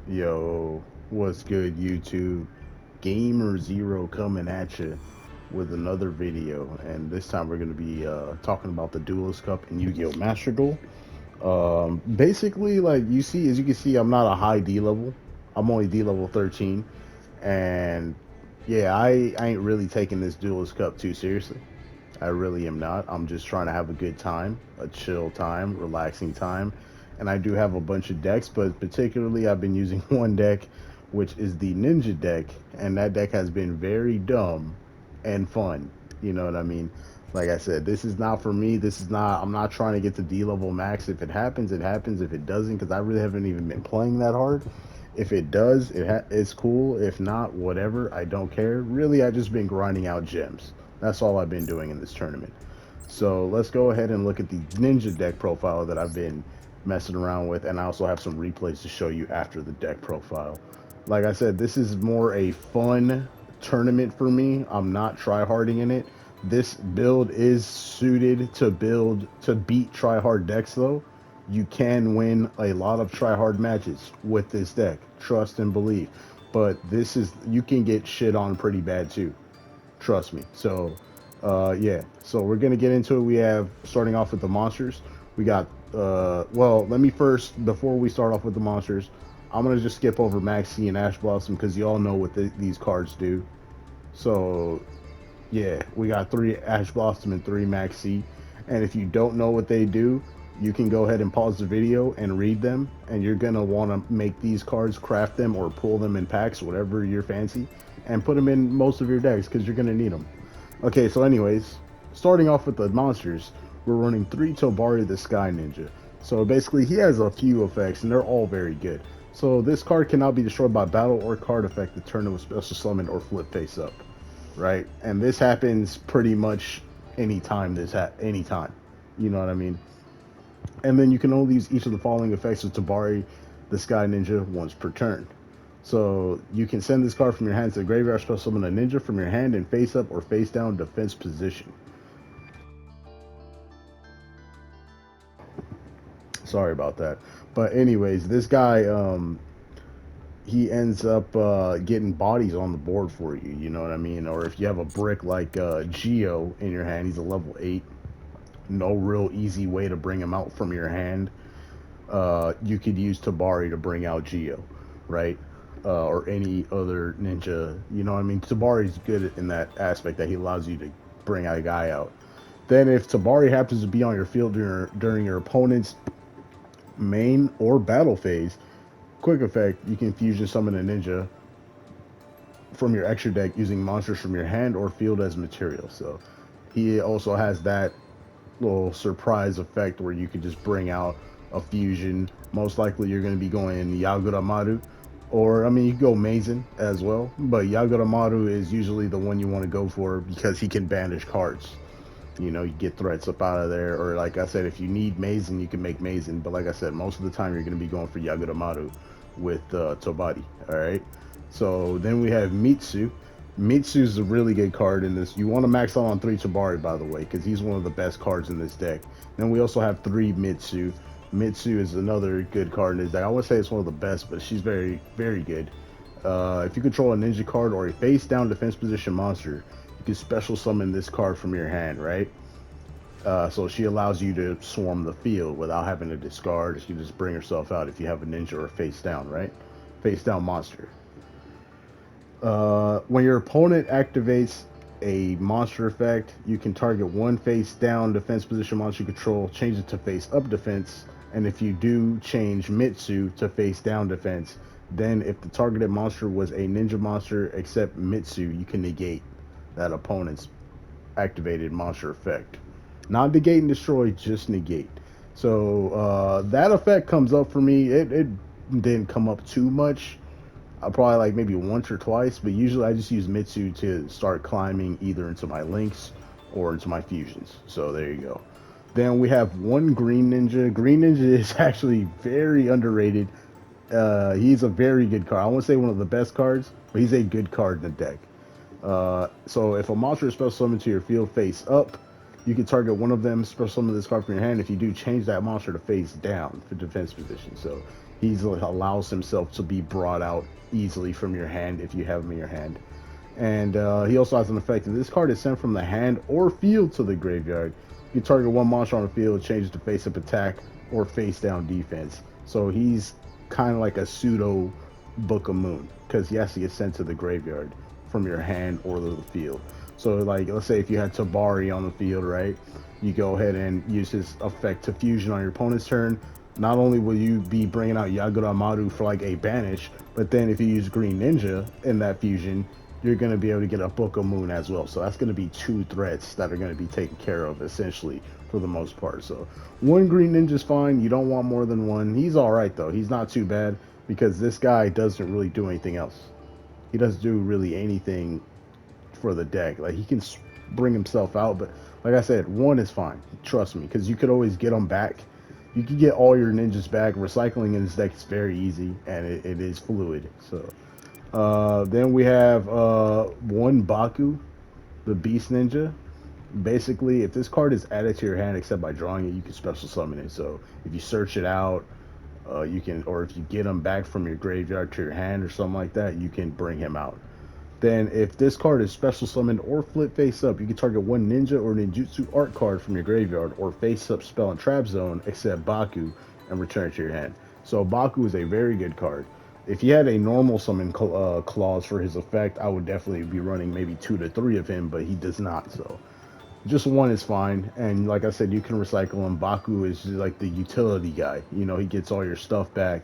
Yo, what's good, YouTube? GamerZero coming at you with another video, and this time we're going to be talking about the Duelist Cup and Yu-Gi-Oh! Master Duel. Basically, like as you can see, I'm not a high D level. I'm only D level 13, and yeah, I ain't really taking this Duelist Cup too seriously. I really am not. I'm just trying to have a good time, a chill time, relaxing time. And I do have a bunch of decks, but particularly I've been using one deck, which is the Ninja deck. And that deck has been very dumb and fun. You know what I mean? Like I said, this is not for me. I'm not trying to get to D level max. If it happens, it happens. If it doesn't, because I really haven't even been playing that hard. If it does, it's cool. If not, whatever. I don't care. Really, I've just been grinding out gems. That's all I've been doing in this tournament. So let's go ahead and look at the Ninja deck profile that I've been messing around with, and I also have some replays to show you after the deck profile. Like I said, this is more a fun tournament for me. I'm not tryharding in it. This build is suited to beat tryhard decks though. You can win a lot of tryhard matches with this deck. Trust and believe. But you can get shit on pretty bad too. Trust me. So, yeah. So we're gonna get into it. We have starting off with the monsters. We got. Well, let me first before we start off with the monsters. I'm gonna just skip over Maxi and Ash Blossom because you all know what these cards do. So, yeah, we got three Ash Blossom and three Maxi. And if you don't know what they do, you can go ahead and pause the video and read them. And you're gonna want to make these cards, craft them, or pull them in packs, whatever your fancy, and put them in most of your decks because you're gonna need them. Okay, so anyways, starting off with the monsters, we're running 3 Tobari the Sky Ninja. So basically, he has a few effects, and they're all very good. So this card cannot be destroyed by battle or card effect the turn it was special summoned or flip face up, right? And this happens pretty much anytime. You know what I mean? And then you can only use each of the following effects of Tabari the Sky Ninja once per turn. So you can send this card from your hand to the graveyard, special summon a ninja from your hand in face up or face down defense position. Sorry about that. But anyways, this guy he ends up getting bodies on the board for you. You know what I mean? Or if you have a brick like Geo in your hand, he's a level 8. No real easy way to bring him out from your hand. You could use Tabari to bring out Geo, right? Or any other ninja. You know what I mean? Tabari's good in that aspect that he allows you to bring a guy out. Then if Tabari happens to be on your field during your opponent's main or battle phase, quick effect, you can fusion summon a ninja from your extra deck using monsters from your hand or field as material. So he also has that little surprise effect where you could just bring out a fusion. Most likely you're going to be going Yagura Maru, or I mean you can go Mazen as well, but Yagura Maru is usually the one you want to go for because he can banish cards. You know, you get threats up out of there, or like I said, if you need Mazen, you can make Mazen. But like I said, most of the time you're going to be going for Yagura Maru with Tobari. All right. So then we have Mitsu. Mitsu's a really good card in this. You want to max out on 3 Tabari, by the way, because he's one of the best cards in this deck. Then we also have 3 Mitsu. Mitsu is another good card in this deck. I would say it's one of the best, but she's very, very good. If you control a ninja card or a face down defense position monster, you can special summon this card from your hand, right? So she allows you to swarm the field without having to discard. She can just bring herself out if you have a ninja or a face down, right? Face down monster. When your opponent activates a monster effect, you can target one face down defense position monster you control, change it to face up defense, and if you do change Mitsu to face down defense, then if the targeted monster was a ninja monster except Mitsu, you can negate that opponent's activated monster effect. Not negate and destroy, just negate. So that effect comes up for me. It didn't come up too much. I probably like maybe once or twice, but usually I just use Mitsu to start climbing either into my links or into my fusions. So there you go. Then we have one Green Ninja. Green Ninja is actually very underrated. He's a very good card. I won't say one of the best cards, but he's a good card in the deck. So if a monster is special summoned to your field face up, you can target one of them, special summon this card from your hand. If you do, change that monster to face down for defense position. So He's like, allows himself to be brought out easily from your hand if you have him in your hand. And he also has an effect. If this card is sent from the hand or field to the graveyard, you target one monster on the field, changes to face up attack or face down defense. So he's kind of like a pseudo Book of Moon because he has to get sent to the graveyard from your hand or the field. So, like, let's say if you had Tabari on the field, right? You go ahead and use his effect to fusion on your opponent's turn. Not only will you be bringing out Yagura Maru for like a banish, but then if you use Green Ninja in that fusion, you're going to be able to get a Book of Moon as well. So that's going to be two threats that are going to be taken care of essentially for the most part. So one Green Ninja's fine. You don't want more than one. He's all right though. He's not too bad because this guy doesn't really do anything else. He doesn't do really anything for the deck. Like he can bring himself out, but like I said, one is fine. Trust me, because you could always get him back. You can get all your ninjas back. Recycling in this deck is very easy and it is fluid. So then we have one Baku, the Beast Ninja. Basically, if this card is added to your hand except by drawing it, you can special summon it. So if you search it out, you can, or if you get him back from your graveyard to your hand or something like that, you can bring him out. Then, if this card is special summoned or flip face up, you can target one ninja or ninjutsu art card from your graveyard or face up spell and trap zone except Baku and return it to your hand. So, Baku is a very good card. If he had a normal summon clause for his effect, I would definitely be running maybe 2 to 3 of him, but he does not. So, just one is fine. And like I said, you can recycle him. Baku is just like the utility guy. You know, he gets all your stuff back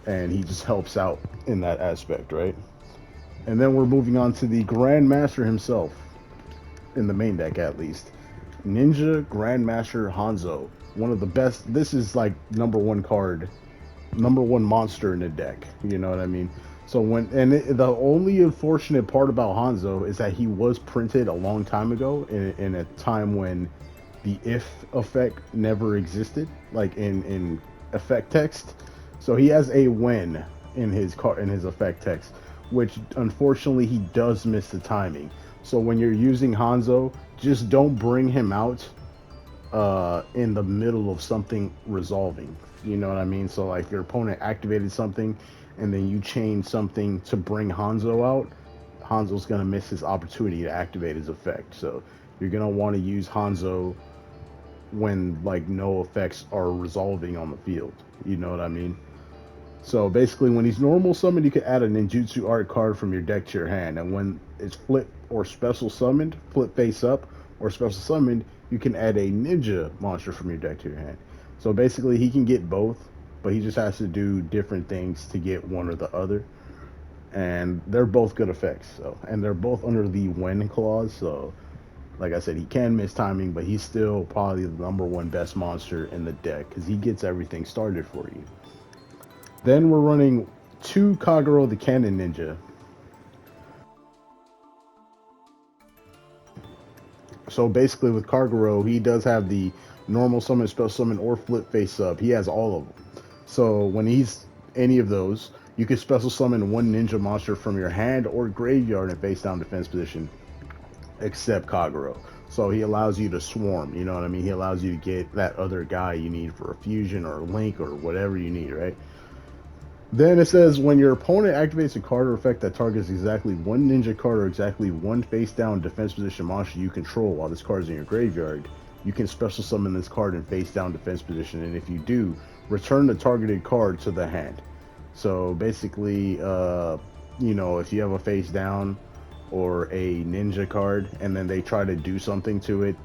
and he just helps out in that aspect, right? And then we're moving on to the Grandmaster himself, in the main deck at least. Ninja Grandmaster Hanzo. One of the best. This is like number one card, number one monster in the deck. You know what I mean? So the only unfortunate part about Hanzo is that he was printed a long time ago in a time when the if effect never existed, like in effect text. So he has a when in his effect text, which unfortunately he does miss the timing. So when you're using Hanzo, just don't bring him out in the middle of something resolving. You know what I mean? So like your opponent activated something, and then you chain something to bring Hanzo out. Hanzo's gonna miss his opportunity to activate his effect. So you're gonna want to use Hanzo when like no effects are resolving on the field. You know what I mean? So basically, when he's normal summoned, you can add a ninjutsu art card from your deck to your hand, and when it's flip or special summoned, flip face up, or special summoned, you can add a ninja monster from your deck to your hand. So basically, he can get both, but he just has to do different things to get one or the other, and they're both good effects. So, and they're both under the when clause. So, like I said, he can miss timing, but he's still probably the number one best monster in the deck because he gets everything started for you. Then we're running 2 Kagero the Cannon Ninja. So basically with Kagero, he does have the normal summon, special summon, or flip face up. He has all of them. So when he's any of those, you can special summon one ninja monster from your hand or graveyard in face down defense position, except Kagero. So he allows you to swarm, you know what I mean? He allows you to get that other guy you need for a fusion or a link or whatever you need, right? Then it says when your opponent activates a card or effect that targets exactly one ninja card or exactly one face down defense position monster you control while this card is in your graveyard, you can special summon this card in face down defense position, and if you do, return the targeted card to the hand. So basically, you know, if you have a face down or a ninja card and then they try to do something to it,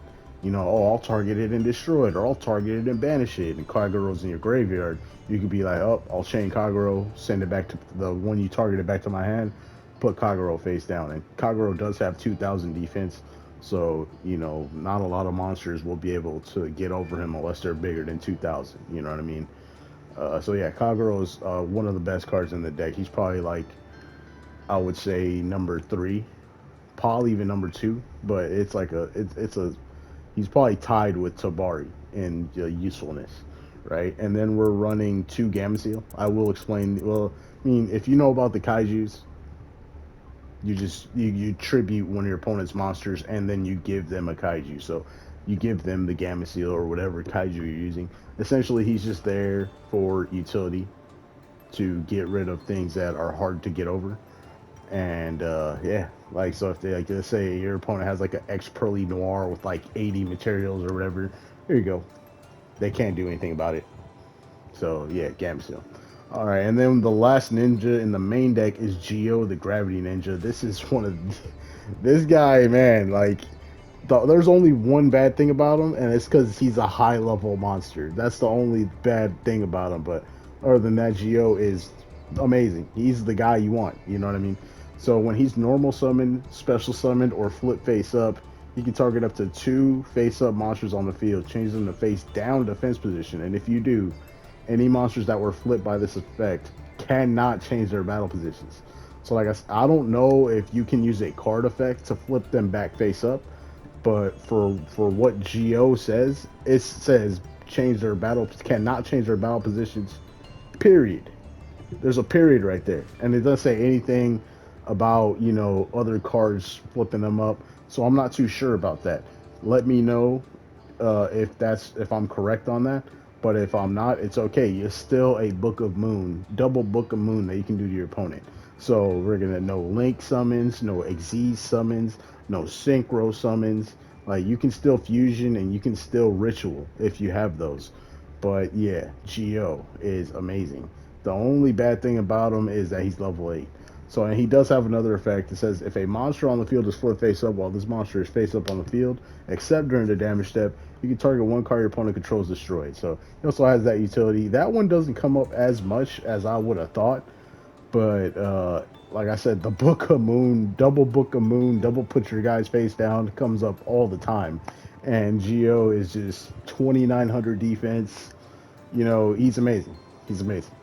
you know, oh, I'll target it and destroy it, or I'll target it and banish it, and Kagero's in your graveyard, you could be like, oh, I'll chain Kagero, send it back to the one you targeted back to my hand, put Kagero face down. And Kagero does have 2,000 defense, so, you know, not a lot of monsters will be able to get over him unless they're bigger than 2,000, you know what I mean? So yeah, Kagero is one of the best cards in the deck. He's probably like, I would say number 3, probably even number 2, but it's like he's probably tied with Tabari in usefulness, right? And then we're running 2 GamerZero. I will explain. Well, I mean, if you know about the kaijus, you tribute one of your opponent's monsters and then you give them a kaiju. So you give them the GamerZero or whatever kaiju you're using. Essentially, he's just there for utility. to get rid of things that are hard to get over. And yeah, like so if they like let's say your opponent has like an X Pearly Noir with like 80 materials or whatever, here you go. They can't do anything about it. So yeah, GamerZero. All right, and then the last ninja in the main deck is Geo, the Gravity Ninja. This is one of this guy, man. Like, there's only one bad thing about him, and it's because he's a high level monster. That's the only bad thing about him. But other than that, Geo is amazing. He's the guy you want. You know what I mean? So when he's normal summoned, special summoned, or flip face up, you can target up to 2 face-up monsters on the field, change them to face-down defense position, and if you do, any monsters that were flipped by this effect cannot change their battle positions. So, like I don't know if you can use a card effect to flip them back face-up, but for what Go says, it says change their battle cannot change their battle positions. Period. There's a period right there, and it doesn't say anything about other cards flipping them up. So I'm not too sure about that. Let me know if I'm correct on that. But if I'm not, it's okay. It's still a Book of Moon, double Book of Moon that you can do to your opponent. So we're gonna no Link summons, no Xyz summons, no Synchro summons. Like you can still fusion and you can still ritual if you have those. But yeah, Geo is amazing. The only bad thing about him is that he's level 8. So and he does have another effect. It says if a monster on the field is flipped face up while this monster is face up on the field, except during the damage step, you can target one card your opponent controls destroyed. So he also has that utility. That one doesn't come up as much as I would have thought. But like I said, the Book of Moon, double Book of Moon, double put your guy's face down comes up all the time. And Geo is just 2,900 defense. He's amazing. He's amazing.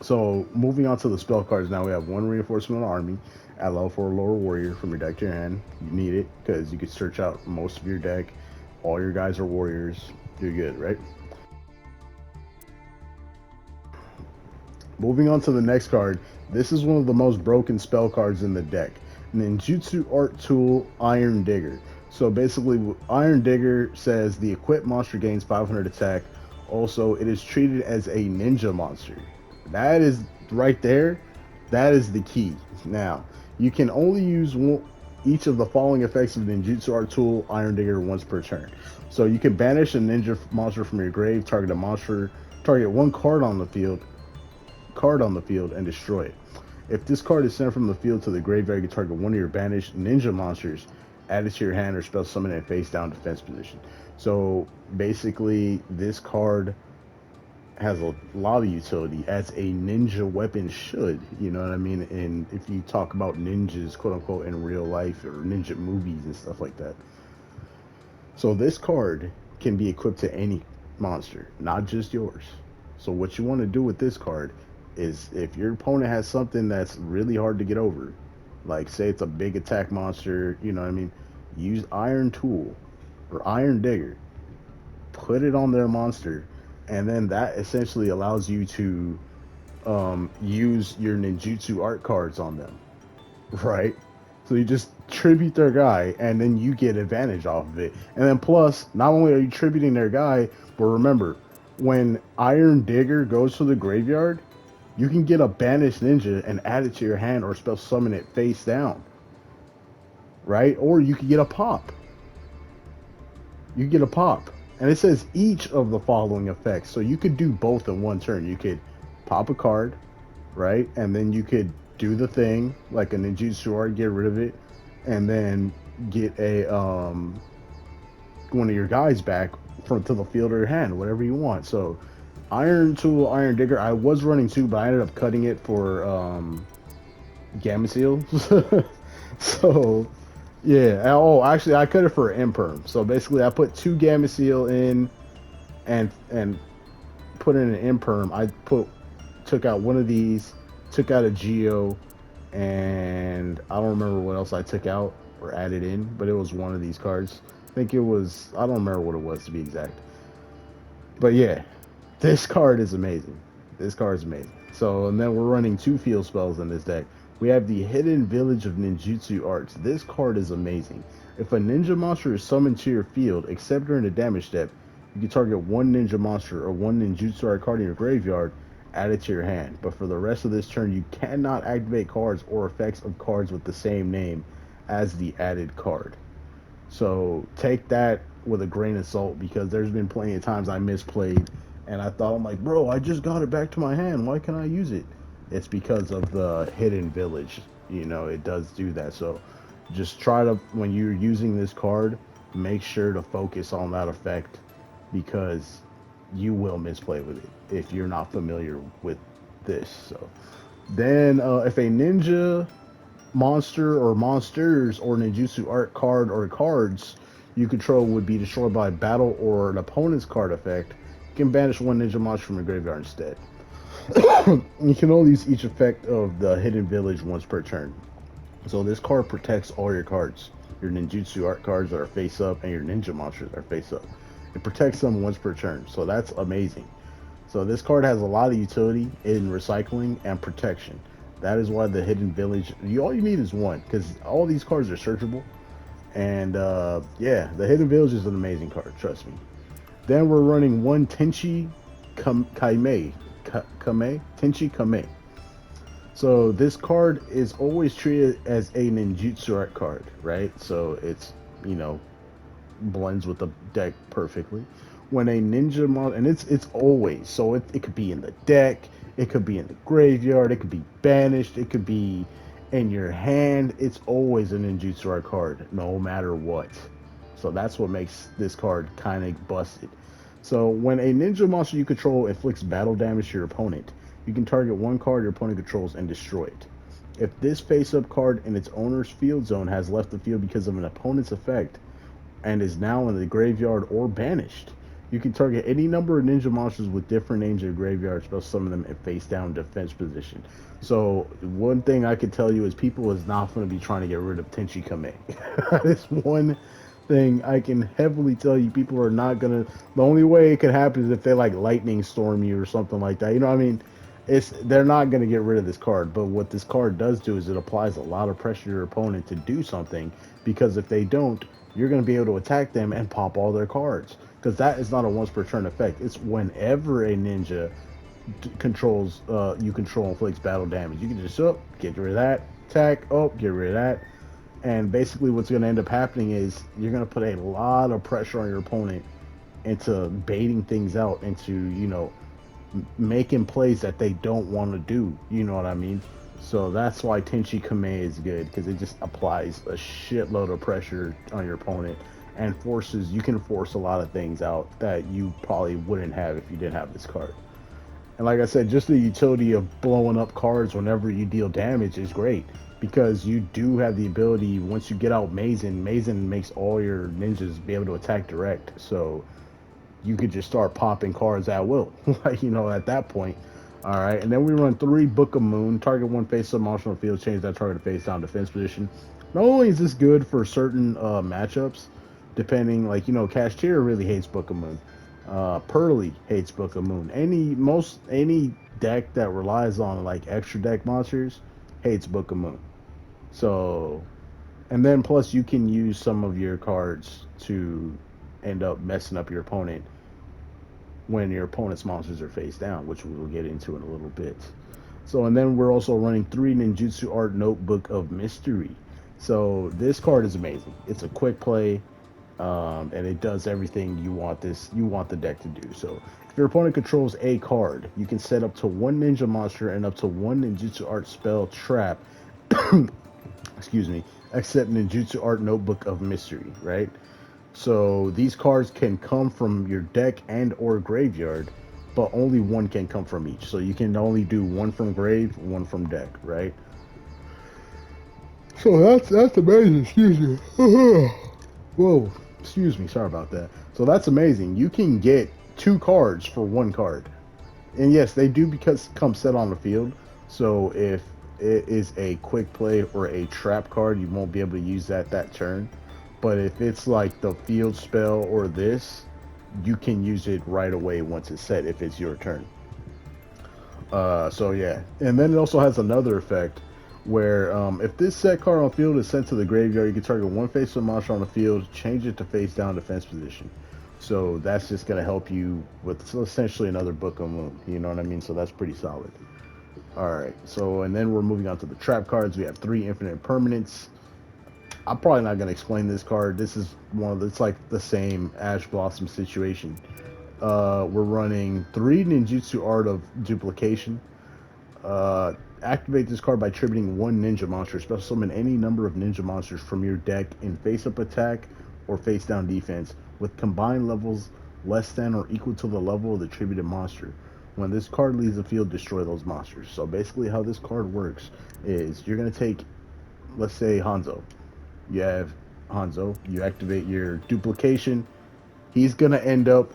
So moving on to the spell cards now, we have one reinforcement army at level 4 lower warrior from your deck to your hand. You need it because you can search out most of your deck. All your guys are warriors. You're good, right? Moving on to the next card, this is one of the most broken spell cards in the deck. Ninjutsu Art Tool Iron Digger. So basically, Iron Digger says the equipped monster gains 500 attack. Also, it is treated as a ninja monster. That is right there. That is the key. Now, you can only use each of the following effects of Ninjutsu Art Tool Iron Digger once per turn. So you can banish a ninja monster from your grave, target a monster, target one card on the field and destroy it. If this card is sent from the field to the graveyard, you can target one of your banished ninja monsters, add it to your hand, or spell summon in face down defense position. So basically, this card has a lot of utility as a ninja weapon should. You know what I mean? And if you talk about ninjas, quote unquote, in real life or ninja movies and stuff like that. So this card can be equipped to any monster, not just yours. So what you want to do with this card is if your opponent has something that's really hard to get over, like say it's a big attack monster, you know what I mean, use Iron Tool or Iron Digger, put it on their monster, and then that essentially allows you to use your ninjutsu art cards on them, right? So you just tribute their guy, and then you get advantage off of it. And then plus, not only are you tributing their guy, but remember, when Iron Digger goes to the graveyard, you can get a banished ninja and add it to your hand or spell summon it face down. Right? Or you could get a pop. You get a pop. And it says each of the following effects. So you could do both in one turn. You could pop a card, right? And then you could do the thing, like a ninjutsu art, get rid of it, and then get a one of your guys back from to the field or your hand, whatever you want. So Iron Tool, Iron Digger. I was running 2, but I ended up cutting it for GamerZero. So yeah. Oh, actually, I cut it for Imperm. So basically, I put 2 GamerZero in, and put in an Imperm. I took out one of these, took out a Geo, and I don't remember what else I took out or added in, but it was one of these cards. I think it was. I don't remember what it was to be exact. But yeah, this card is amazing. This card is amazing. So, and then we're running 2 field spells in this deck. We have the Hidden Village of Ninjutsu Arts. This card is amazing. If a ninja monster is summoned to your field, except during the damage step, you can target one ninja monster or one ninjutsu art card in your graveyard, add it to your hand. But for the rest of this turn, you cannot activate cards or effects of cards with the same name as the added card. So take that with a grain of salt, because there's been plenty of times I misplayed and I thought, I'm like, bro, I just got it back to my hand. Why can't I use it? It's because of the hidden village. You know, it does do that. So just try to, when you're using this card, make sure to focus on that effect, because you will misplay with it if you're not familiar with this. So then, if a ninja monster or monsters or ninjutsu art card or cards you control would be destroyed by battle or an opponent's card effect, you can banish one ninja monster from your graveyard instead. You can only use each effect of the hidden village once per turn. So this card protects all your cards, your ninjutsu art cards that are face up and your ninja monsters that are face up. It protects them once per turn, so that's amazing. So this card has a lot of utility in recycling and protection. That is why the hidden village, all you need is one, because all these cards are searchable. And yeah, the hidden village is an amazing card, trust me. Then we're running one Tenchi Kame. Tenchi Kame. So this card is always treated as a ninjutsu art card, right? So it's, you know, blends with the deck perfectly. When a ninja mod, and it's always, so it could be in the deck, it could be in the graveyard, it could be banished, it could be in your hand. It's always a ninjutsu art card, no matter what. So that's what makes this card kind of busted. So when a ninja monster you control inflicts battle damage to your opponent, you can target one card your opponent controls and destroy it. If this face-up card in its owner's field zone has left the field because of an opponent's effect and is now in the graveyard or banished, you can target any number of ninja monsters with different names in your graveyard, spell summon them in face-down defense position. So one thing I can tell you is people is not going to be trying to get rid of Tenchi Kame. That's one thing I can heavily tell you. People are not going to... The only way it could happen is if they like lightning storm you or something like that. You know what I mean? They're not going to get rid of this card. But what this card does do is it applies a lot of pressure to your opponent to do something, because if they don't, you're going to be able to attack them and pop all their cards. Because that is not a once per turn effect. It's whenever a ninja controls, you control inflicts battle damage. You can just get rid of that, attack, get rid of that. And basically what's going to end up happening is you're going to put a lot of pressure on your opponent into baiting things out, into, you know, making plays that they don't want to do. You know what I mean? So that's why Tenchi Kame is good, because it just applies a shitload of pressure on your opponent and you can force a lot of things out that you probably wouldn't have if you didn't have this card. And like I said, just the utility of blowing up cards whenever you deal damage is great, because you do have the ability, once you get out Mazen makes all your ninjas be able to attack direct. So you could just start popping cards at will, like, you know, at that point. All right, and then we run 3 Book of Moon. Target one face-up monster on the field, change that target to face-down defense position. Not only is this good for certain matchups, depending, like, you know, Cashier really hates Book of Moon. Pearly hates Book of Moon. Any deck that relies on like extra deck monsters hates Book of Moon. So, and then plus you can use some of your cards to end up messing up your opponent when your opponent's monsters are face down, which we will get into in a little bit. So, and then we're also running 3 Ninjutsu Art Notebook of Mystery. So this card is amazing. It's a quick play, and it does everything you want the deck to do. So if your opponent controls a card, you can set up to 1 ninja monster and up to 1 Ninjutsu Art spell trap. Excuse me. Except Ninjutsu Art Notebook of Mystery, right? So these cards can come from your deck and or graveyard, but only one can come from each. So you can only do 1 from grave, 1 from deck, right? So that's amazing. Excuse me. Whoa, excuse me. Sorry about that. So that's amazing. You can get 2 cards for 1 card, and yes, they do come set on the field. So if it is a quick play or a trap card, you won't be able to use that turn. But if it's like the field spell or this, you can use it right away once it's set if it's your turn. So yeah, and then it also has another effect where if this set card on the field is sent to the graveyard, you can target 1 face-up monster on the field, change it to face down defense position. So that's just gonna help you with essentially another Book of Moon. You know what I mean? So that's pretty solid. All right. So and then we're moving on to the trap cards. We have 3 infinite permanents. I'm probably not gonna explain this card. This is one of the, it's like the same Ash Blossom situation. We're running 3 ninjutsu art of duplication. Activate this card by attributing 1 ninja monster. Special summon any number of ninja monsters from your deck in face-up attack or face-down defense with combined levels less than or equal to the level of the attributed monster. When this card leaves the field, destroy those monsters. So basically, how this card works is you're gonna take, let's say Hanzo. You have Hanzo. You activate your duplication. He's gonna end up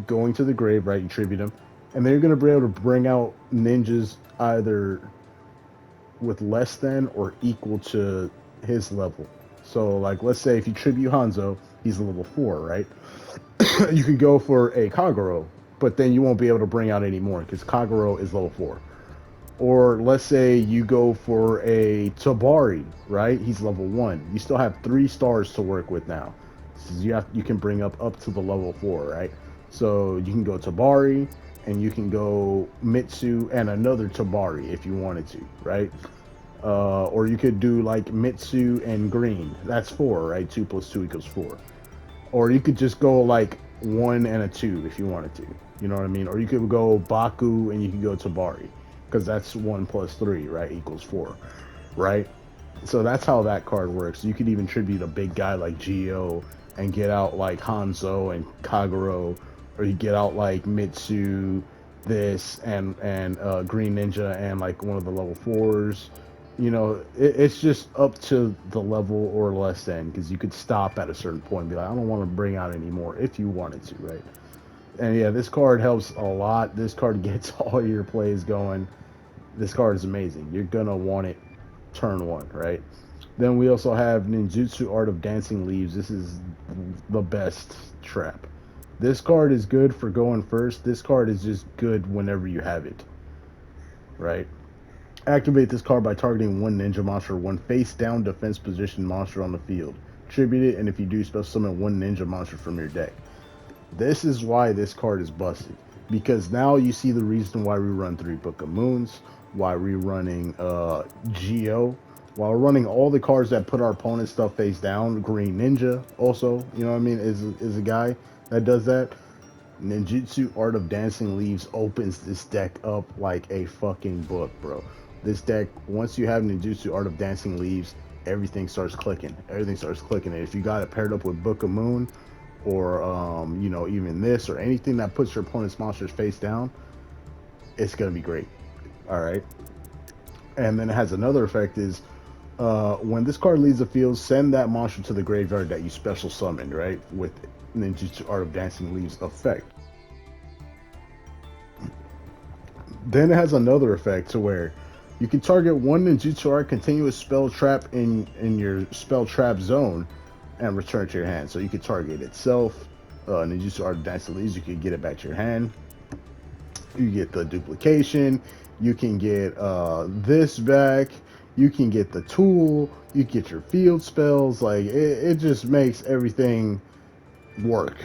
going to the grave, right? You tribute him, and then you're gonna be able to bring out ninjas either with less than or equal to his level. So, like, let's say if you tribute Hanzo, he's a level 4, right? You can go for a Kagero, but then you won't be able to bring out any more because Kagero is level 4. Or let's say you go for a Tabari, right? He's level 1. You still have 3 stars to work with now. So you can bring up to the level 4, right? So you can go Tabari, and you can go Mitsu and another Tabari if you wanted to, right? Or you could do like Mitsu and Green. That's 4, right? 2 plus 2 equals 4. Or you could just go like 1 and a 2 if you wanted to. You know what I mean? Or you could go Baku and you could go Tabari because that's 1 plus 3, right? Equals 4, right? So that's how that card works. You could even tribute a big guy like Geo and get out like Hanzo and Kagero, or you get out like Mitsu, this and Green Ninja and like one of the level 4s. You know, it's just up to the level or less than, because you could stop at a certain point and be like, I don't want to bring out any more if you wanted to, right? And yeah, this card helps a lot. This card gets all your plays going. This card is amazing. You're gonna want it turn 1, right? Then we also have Ninjutsu Art of Dancing Leaves. This is the best trap. This card is good for going first. This card is just good whenever you have it, right? Activate this card by targeting 1 ninja monster, 1 face down defense position monster on the field. Tribute it, and if you do, special summon 1 ninja monster from your deck. This is why this card is busted, because now you see the reason why we run 3 Book of Moons, why we're running Geo, while we're running all the cards that put our opponent's stuff face down. Green Ninja also, you know what I mean, is a guy that does that. Ninjutsu Art of Dancing Leaves opens this deck up like a fucking book, bro. This deck, once you have Ninjutsu Art of Dancing Leaves, everything starts clicking. Everything starts clicking. And if you got it paired up with Book of Moon, or you know, even this, or anything that puts your opponent's monsters face down, it's gonna be great. All right. And then it has another effect is when this card leaves the field, send that monster to the graveyard that you special summoned, right? With Ninjutsu Art of Dancing Leaves effect. Then it has another effect to where you can target 1 Ninjutsu Art continuous spell trap in your spell trap zone and return it to your hand. So you could target itself, Ninjutsu Art of Dancing Leaves, you could get it back to your hand. You get the duplication, you can get this back, you can get the tool, you get your field spells. Like it just makes everything work.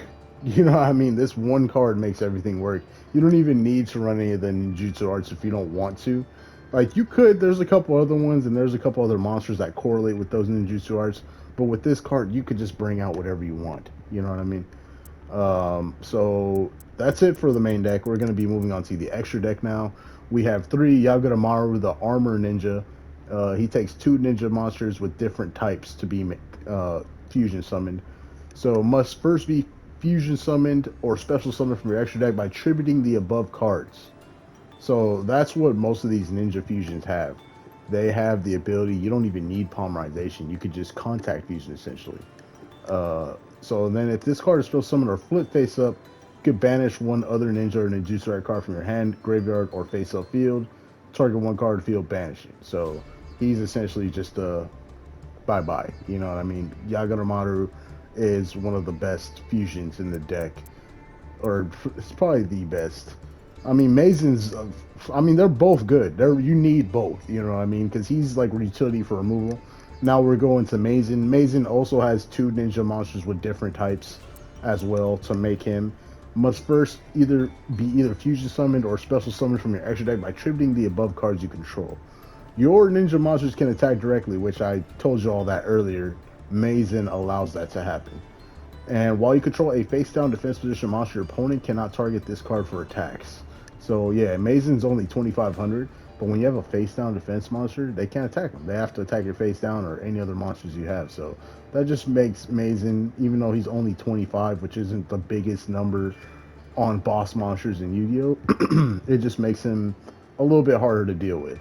You know what I mean? This one card makes everything work. You don't even need to run any of the ninjutsu arts if you don't want to. Like you could, there's a couple other ones and there's a couple other monsters that correlate with those ninjutsu arts, but with this card you could just bring out whatever you want. You know what I mean? So that's it for the main deck. We're going to be moving on to the extra deck now. We have 3 Yaguramaru, the Armor Ninja. He takes 2 ninja monsters with different types to be fusion summoned. So must first be fusion summoned or special summoned from your extra deck by tributing the above cards. So that's what most of these ninja fusions have. They have the ability, you don't even need polymerization. You could just contact fusion essentially. So then if this card is special summoned or flip face up, you could banish 1 other ninja or ninjutsu art card from your hand, graveyard, or face up field. Target 1 card field, banish it. So he's essentially just a bye-bye. You know what I mean? Yaguramaru is one of the best fusions in the deck, or it's probably the best. I mean, Mazen's, I mean, they're both good. You need both, you know what I mean? Because he's like utility for removal. Now we're going to Mazen. Mazen also has 2 ninja monsters with different types. as well to make him. Must first either fusion summoned or special summoned from your extra deck by tributing the above cards you control. Your ninja monsters can attack directly, which I told you all that earlier. Mazen allows that to happen. And while you control a face down defense position monster, your opponent cannot target this card for attacks. So yeah, Mazen's only 2,500, but when you have a face down defense monster, they can't attack them. They have to attack your face down or any other monsters you have. So that just makes Mazen, even though he's only 25, which isn't the biggest number on boss monsters in Yu-Gi-Oh, it just makes him a little bit harder to deal with.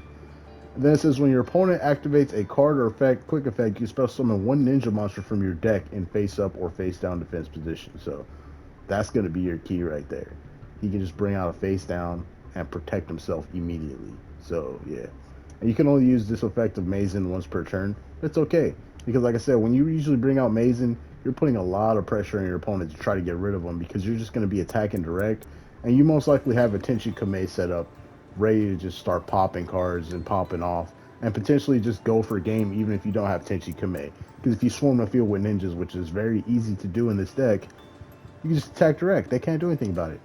And then it says when your opponent activates a card or effect, quick effect, you special summon one ninja monster from your deck in face up or face down defense position. So that's going to be your key right there. He can just bring out a face down and protect himself immediately. So yeah, and you can only use this effect of Mazen once per turn. It's okay because, like I said, when you usually bring out Mazen, you're putting a lot of pressure on your opponent to try to get rid of him because you're just going to be attacking direct, and you most likely have a Tenchi Kame set up, ready to just start popping cards and popping off, and potentially just go for a game even if you don't have Tenchi Kame. Because if you swarm the field with ninjas, which is very easy to do in this deck, you can just attack direct. They can't do anything about it.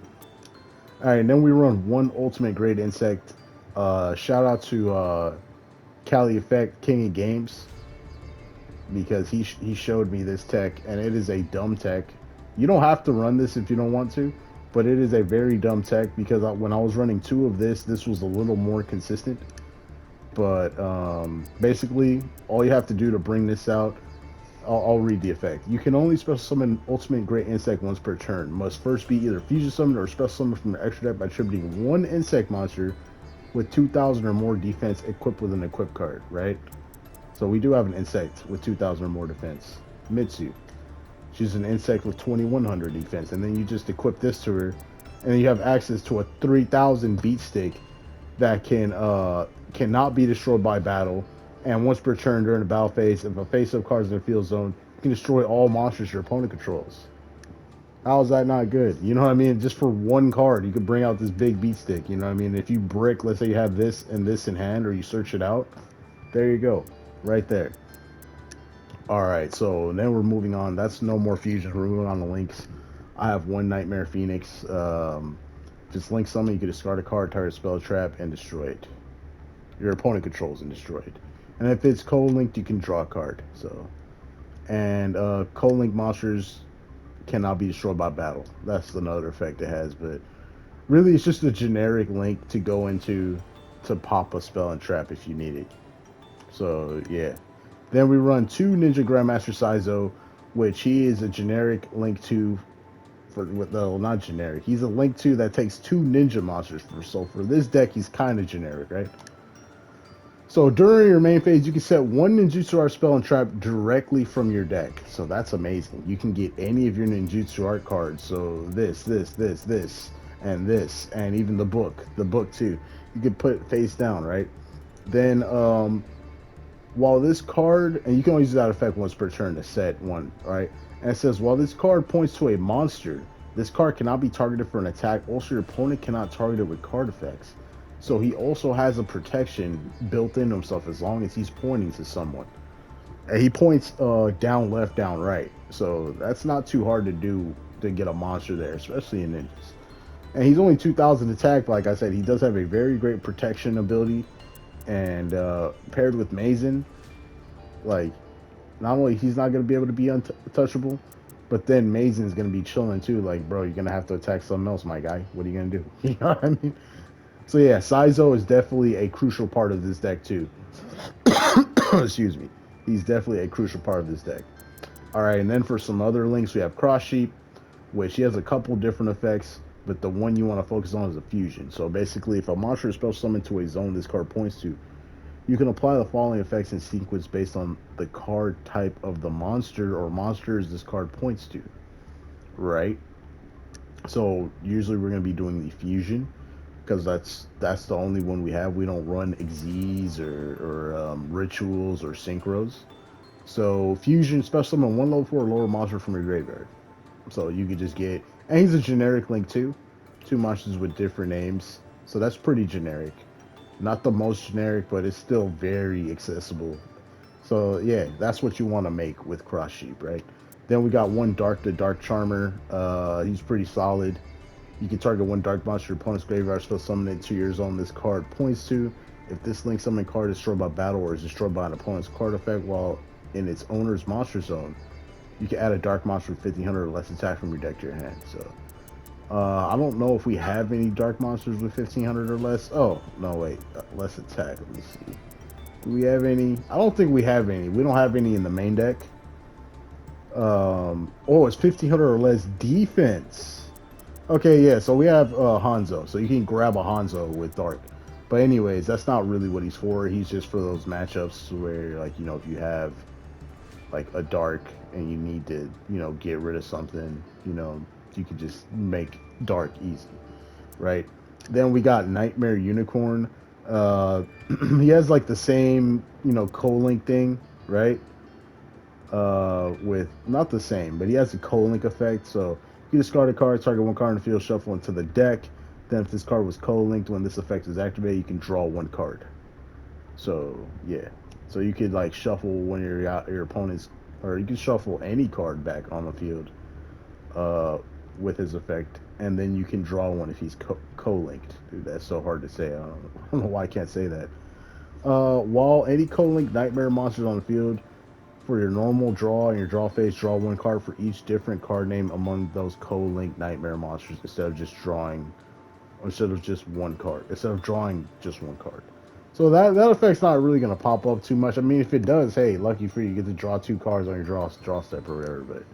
All right, and then we run one ultimate grade insect. Shout out to Cali Effect King of Games because he showed me this tech and it is a dumb tech. You don't have to run this if you don't want to, but it is a very dumb tech because when I was running two of this was a little more consistent. But basically, all you have to do to bring this out, I'll read the effect. You can only special summon Ultimate Great Insect once per turn. Must first be either fusion summoned or special summoned from your extra deck by tributing one insect monster with 2,000 or more defense equipped with an equip card, right? So we do have an insect with 2,000 or more defense. Mitsu. She's an insect with 2,100 defense. And then you just equip this to her. And then you have access to a 3,000 beat stick that cannot be destroyed by battle. And once per turn during the battle phase, if a face-up card is in the field zone, you can destroy all monsters your opponent controls. How is that not good? You know what I mean? Just for one card, you could bring out this big beat stick. You know what I mean? If you brick, let's say you have this and this in hand, or you search it out, there you go, right there. All right, so then we're moving on. That's no more fusions. We're moving on to links. I have one Nightmare Phoenix. Just link summon. You can discard a card, target spell trap, and destroy it. Your opponent controls and destroy it. And if it's co-linked, you can draw a card. So, and co-linked monsters cannot be destroyed by battle. That's another effect it has, but really it's just a generic link to go into to pop a spell and trap if you need it. So yeah. Then we run two Ninja Grandmaster Saizo, which he is a generic link 2 for, well, not generic. He's a link 2 that takes two ninja monsters so for this deck he's kind of generic, right? So during your main phase, you can set one ninjutsu art spell and trap directly from your deck. So that's amazing. You can get any of your ninjutsu art cards. So this, and this, and even the book too. You can put face down, right? Then while this card, and you can only use that effect once per turn to set one, right? And it says while this card points to a monster, this card cannot be targeted for an attack. Also, your opponent cannot target it with card effects. So he also has a protection built in himself as long as he's pointing to someone. And he points down left, down right. So that's not too hard to do to get a monster there, especially in ninjas. And he's only 2,000 attack. Like I said, he does have a very great protection ability. And paired with Mazen, like, not only he's not going to be able to be untouchable, but then Mazen's going to be chilling too. Like, bro, you're going to have to attack something else, my guy. What are you going to do? You know what I mean? So yeah, Saizo is definitely a crucial part of this deck too. Excuse me. He's definitely a crucial part of this deck. Alright, and then for some other links, we have Cross Sheep, which he has a couple different effects, but the one you want to focus on is a fusion. So basically, if a monster is special summoned to a zone this card points to, you can apply the following effects in sequence based on the card type of the monster or monsters this card points to. Right? So usually we're going to be doing the fusion, because that's the only one we have. We don't run Xyz or rituals or synchros. So fusion, special summon one level 4 lower monster from your graveyard. So you could just get, and he's a generic link too. Two monsters with different names. So that's pretty generic. Not the most generic, but it's still very accessible. So yeah, that's what you want to make with Cross Sheep, right? Then we got one dark, the Dark Charmer. He's pretty solid. You can target one dark monster your opponent's graveyard, spell summon it to your zone this card points to. If this link summon card is destroyed by battle or is destroyed by an opponent's card effect while in its owner's monster zone, you can add a dark monster with 1500 or less attack from your deck to your hand. So I don't know if we have any dark monsters with 1500 or less. Oh, no, wait. Less attack. Let me see. Do we have any? I don't think we have any. We don't have any in the main deck. Oh, it's 1500 or less defense. Okay, yeah, so we have Hanzo. So you can grab a Hanzo with Dark. But anyways, that's not really what he's for. He's just for those matchups where, like, you know, if you have, like, a Dark and you need to, you know, get rid of something, you know, you can just make Dark easy, right? Then we got Nightmare Unicorn. He has, like, the same, you know, co-link thing, right? With not the same, but he has a co-link effect. So you discard a card, target one card in the field, shuffle into the deck. Then if this card was co-linked when this effect is activated, you can draw one card. So yeah, so you could like shuffle when your opponent's, or you can shuffle any card back on the field, uh, with his effect, and then you can draw one if he's co-linked. Dude, that's so hard to say. I don't know why I can't say that. While any co-linked nightmare monsters on the field, for your normal draw and your draw phase, draw one card for each different card name among those co-linked nightmare monsters instead of just one card, instead of drawing just one card. So that effect's not really gonna pop up too much. I mean, if it does, hey, lucky for you, you get to draw two cards on your draw step or whatever.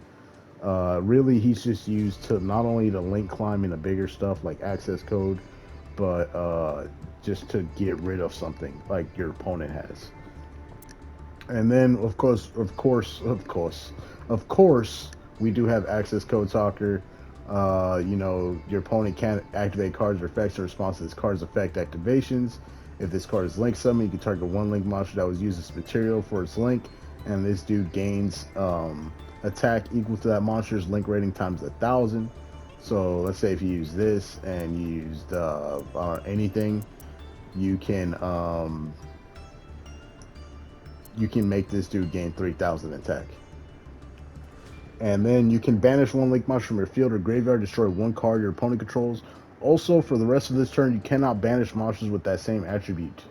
But really, he's just used to not only to link climb into bigger stuff like access code, but just to get rid of something like your opponent has. And then, of course, we do have access code talker. You know, your opponent can't activate cards or effects in response to this card's effect activations. If this card is link summon, you can target one link monster that was used as material for its link, and this dude gains attack equal to that monster's link rating times 1,000. So let's say if you use this and you used anything, you can make this dude gain 3,000 attack. And then you can banish one link monster from your field or graveyard, destroy one card your opponent controls. Also, for the rest of this turn, you cannot banish monsters with that same attribute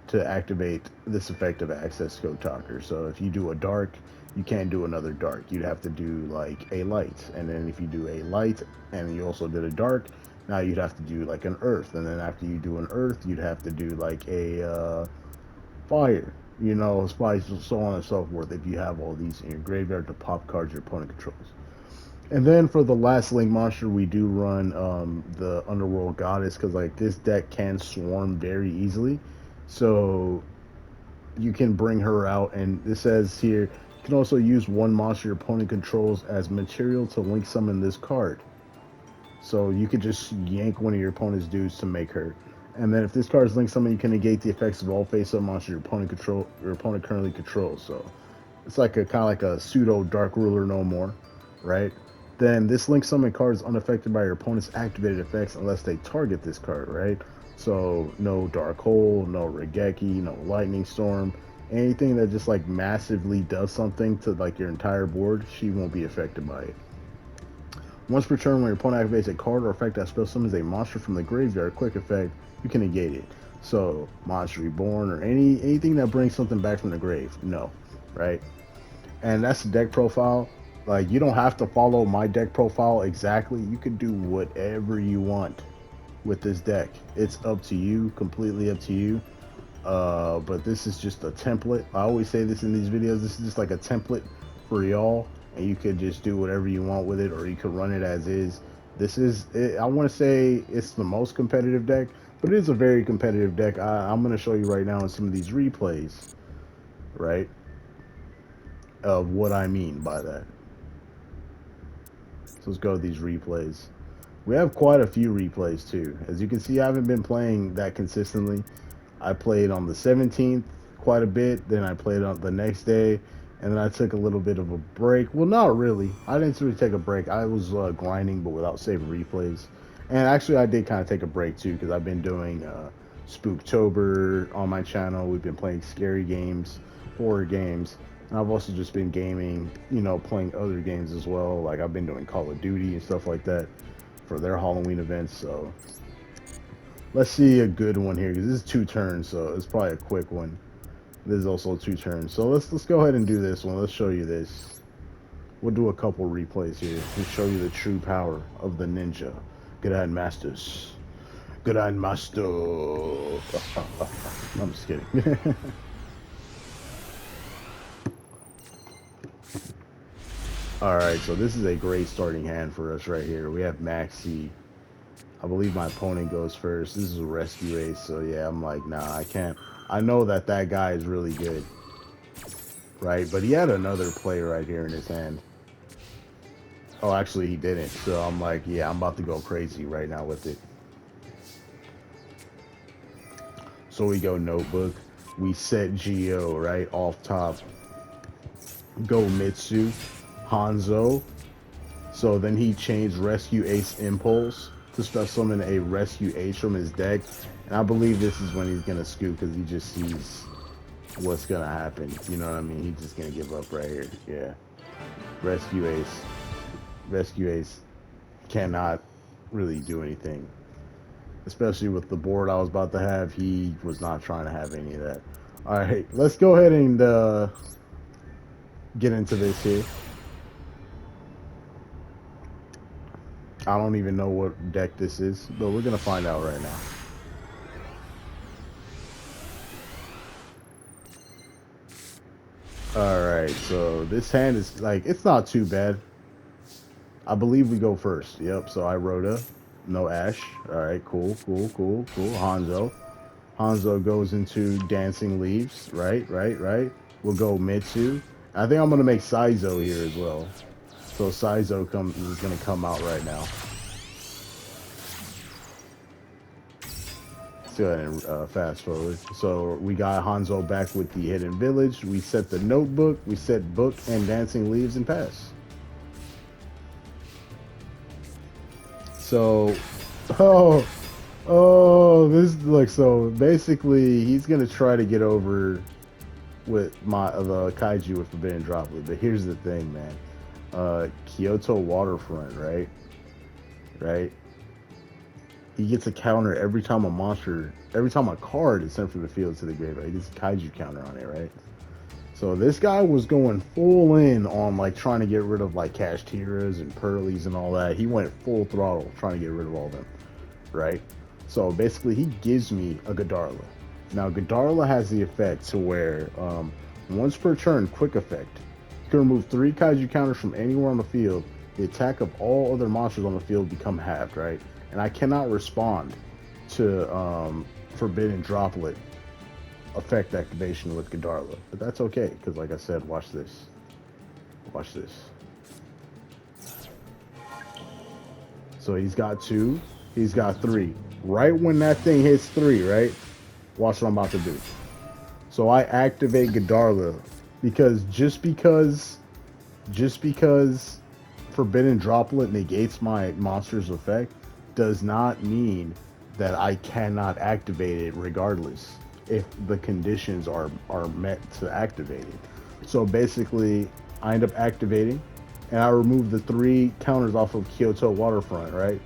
to activate this effect of access code talker. So if you do a dark, you can't do another dark. You'd have to do like a light. And then if you do a light and you also did a dark, now you'd have to do like an earth. And then after you do an earth, you'd have to do like a fire, you know, spice, so on and so forth, if you have all these in your graveyard to pop cards your opponent controls. And then for the last link monster, we do run the Underworld Goddess, because like this deck can swarm very easily. So you can bring her out, and this says here, you can also use one monster your opponent controls as material to link summon this card. So you could just yank one of your opponent's dudes to make her. And then if this card is linked summon, you can negate the effects of all face-up monsters your opponent currently controls. So it's like a kind of like a pseudo Dark Ruler no more, right? Then this link summon card is unaffected by your opponent's activated effects unless they target this card, right? So no Dark Hole, no Regeki, no Lightning Storm, anything that just like massively does something to like your entire board, she won't be affected by it. Once per turn, when your opponent activates a card or effect that spell summons a monster from the graveyard, quick effect, you can negate it. So Monster Reborn or anything that brings something back from the grave, no, right? And that's the deck profile. Like, you don't have to follow my deck profile exactly. You can do whatever you want with this deck. It's up to you, completely up to you. But this is just a template. I always say this in these videos. This is just like a template for y'all, and you could just do whatever you want with it, or you could run it as is. This is it, I want to say it's the most competitive deck, but it is a very competitive deck. I'm going to show you right now in some of these replays, right, of what I mean by that. So let's go to these replays. We have quite a few replays too. As you can see, I haven't been playing that consistently. I played on the 17th quite a bit, then I played on the next day, and then I took a little bit of a break. Well, not really. I didn't really take a break. I was grinding, but without saving replays. And actually, I did kind of take a break too, because I've been doing Spooktober on my channel. We've been playing scary games, horror games, And I've also just been gaming, you know, playing other games as well. Like I've been doing Call of Duty and stuff like that for their Halloween events. So let's see a good one here, because this is 2 turns, so it's probably a quick one. This is also 2 turns, so let's go ahead and do this one. Let's show you this. We'll do a couple replays here to show you the true power of the ninja. Grandmasters. Grandmaster. I'm just kidding. Alright, so this is a great starting hand for us right here. We have Maxi. I believe my opponent goes first. This is a rescue ace, so yeah, I'm like, nah, I can't. I know that that guy is really good, right? But he had another play right here in his hand. Oh, actually, he didn't. So I'm like, yeah, I'm about to go crazy right now with it. So we go notebook. We set Geo, right, off top. Go Mitsu. Hanzo. So then he changed Rescue Ace Impulse to start summon a Rescue Ace from his deck. And I believe this is when he's going to scoop, because he just sees what's going to happen. You know what I mean? He's just going to give up right here. Yeah. Rescue Ace. Rescue Ace cannot really do anything. Especially with the board I was about to have. He was not trying to have any of that. Alright, let's go ahead and get into this here. I don't even know what deck this is, but we're gonna find out right now. Alright, so this hand is like, it's not too bad. I believe we go first. Yep, so I Rhoda. No Ash. Alright, cool. Hanzo. Hanzo goes into Dancing Leaves. Right. We'll go Mitsu. I think I'm gonna make Saizo here as well. So Saizo is going to come out right now. Let's go ahead and fast forward. So we got Hanzo back with the Hidden Village. We set the notebook. We set book and Dancing Leaves and pass. So, this like, so basically he's going to try to get over with the Kaiju with Forbidden Droplet. But here's the thing, man. Kyoto Waterfront, right? He gets a counter every time a card is sent from the field to the graveyard. He gets a Kaiju counter on it, right? So this guy was going full in on like trying to get rid of like Cashtiras and Pearlies and all that. He went full throttle trying to get rid of all of them, right? So basically he gives me a Godarla. Now Godarla has the effect to where once per turn, quick effect. You can remove 3 Kaiju counters from anywhere on the field. The attack of all other monsters on the field become halved, right? And I cannot respond to Forbidden Droplet effect activation with Godarla. But that's okay, because like I said, watch this. Watch this. So he's got 2. He's got 3. Right when that thing hits 3, right? Watch what I'm about to do. So I activate Godarla. Because just because Forbidden Droplet negates my monster's effect does not mean that I cannot activate it regardless if the conditions are met to activate it. So basically, I end up activating, and I remove the 3 counters off of Kyoto Waterfront, right?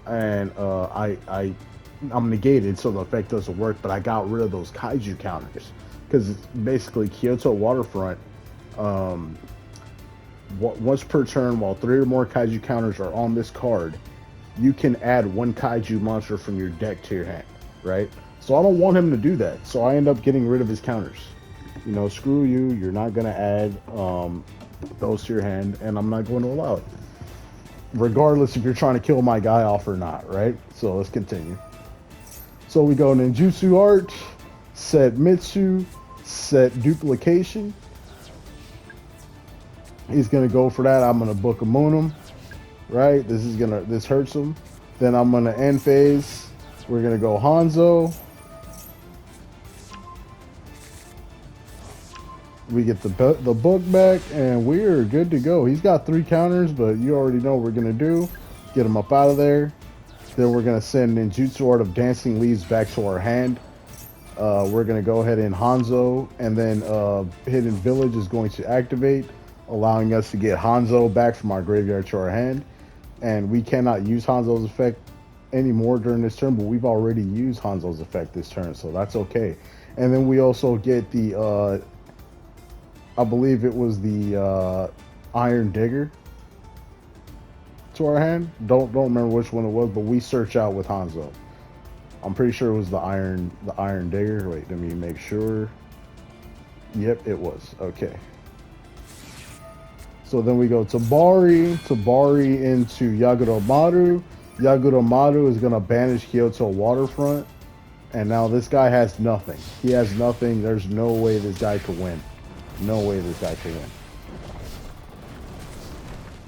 And I'm negated, so the effect doesn't work. But I got rid of those Kaiju counters. Because basically Kyoto Waterfront, once per turn, while 3 or more Kaiju counters are on this card, you can add 1 Kaiju monster from your deck to your hand, right? So I don't want him to do that. So I end up getting rid of his counters. You know, screw you. You're not going to add those to your hand, and I'm not going to allow it. Regardless if you're trying to kill my guy off or not, right? So let's continue. So we go Ninjutsu Art, set Mitsu, set Duplication. He's gonna go for that. I'm gonna book a Moonum, right? This hurts him. Then I'm gonna end phase. We're gonna go Hanzo. We get the book back, and we're good to go. He's got 3 counters, but you already know what we're gonna do. Get him up out of there. Then we're gonna send Ninjutsu Art of Dancing Leaves back to our hand. We're going to go ahead and Hanzo, and then Hidden Village is going to activate, allowing us to get Hanzo back from our graveyard to our hand. And we cannot use Hanzo's effect anymore during this turn, but we've already used Hanzo's effect this turn, so that's okay. And then we also get the, I believe it was the Iron Digger to our hand. Don't remember which one it was, but we search out with Hanzo. I'm pretty sure it was the Iron Digger. Wait, let me make sure. Yep, it was. Okay. So then we go Tabari into Yaguro Maru. Yaguro Maru is going to banish Kyoto Waterfront. And now this guy has nothing. He has nothing. There's no way this guy could win. No way this guy can win.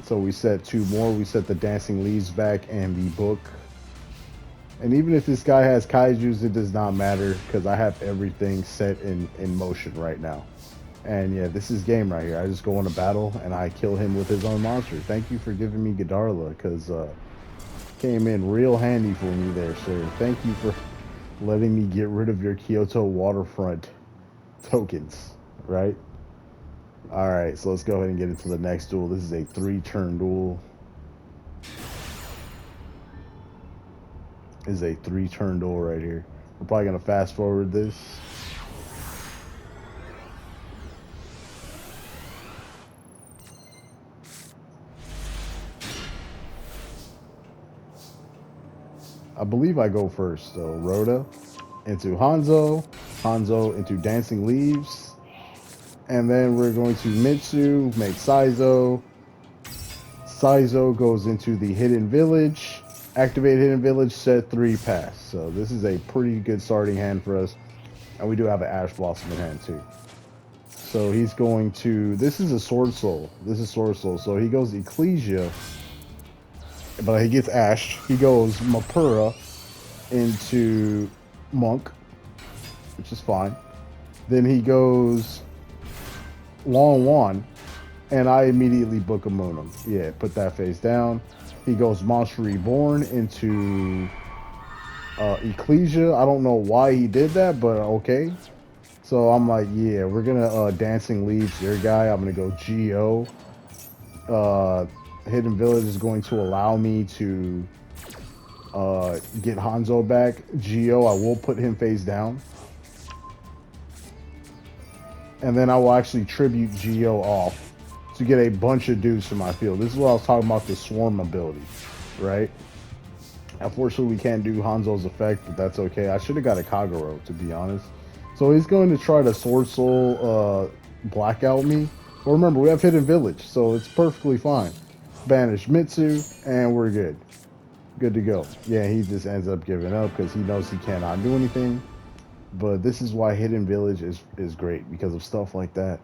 So we set 2 more. We set the Dancing Leaves back and the book. And even if this guy has kaijus, it does not matter because I have everything set in motion right now. And yeah, this is game right here. I just go into battle and I kill him with his own monster. Thank you for giving me Dlvl because came in real handy for me there, sir. Thank you for letting me get rid of your Kyoto Waterfront tokens, right? All right, so let's go ahead and get into the next duel. This is a 3-turn duel. This is a 3-turn duel right here. We're probably gonna fast forward this. I believe I go first. So Rhoda into Hanzo, Hanzo into Dancing Leaves, and then we're going to Mitsu, make Saizo. Saizo goes into the Hidden Village, activate Hidden Village, set 3, pass. So this is a pretty good starting hand for us, and we do have an Ash Blossom in hand too. So he's going to, this is a Sword Soul. This is Sword Soul. So he goes Ecclesia, but he gets Ash. He goes Mapura into Monk, which is fine. Then he goes Long Wan, and I immediately book a Moonum. Yeah, put that face down. He goes Monster Reborn into Ecclesia. I don't know why he did that, but okay. So I'm like, yeah, we're gonna Dancing Leaves your guy. I'm gonna go Geo. Hidden Village is going to allow me to get Hanzo back. Geo, I will put him face down. And then I will actually tribute Geo off to get a bunch of dudes from my field. This is what I was talking about, the Swarm ability, right? Unfortunately, we can't do Hanzo's effect, but that's okay. I should have got a Kagero, to be honest. So he's going to try to Sword Soul blackout me. But remember, we have Hidden Village, so it's perfectly fine. Banish Mitsu, and we're good. Good to go. Yeah, he just ends up giving up because he knows he cannot do anything. But this is why Hidden Village is great, because of stuff like that.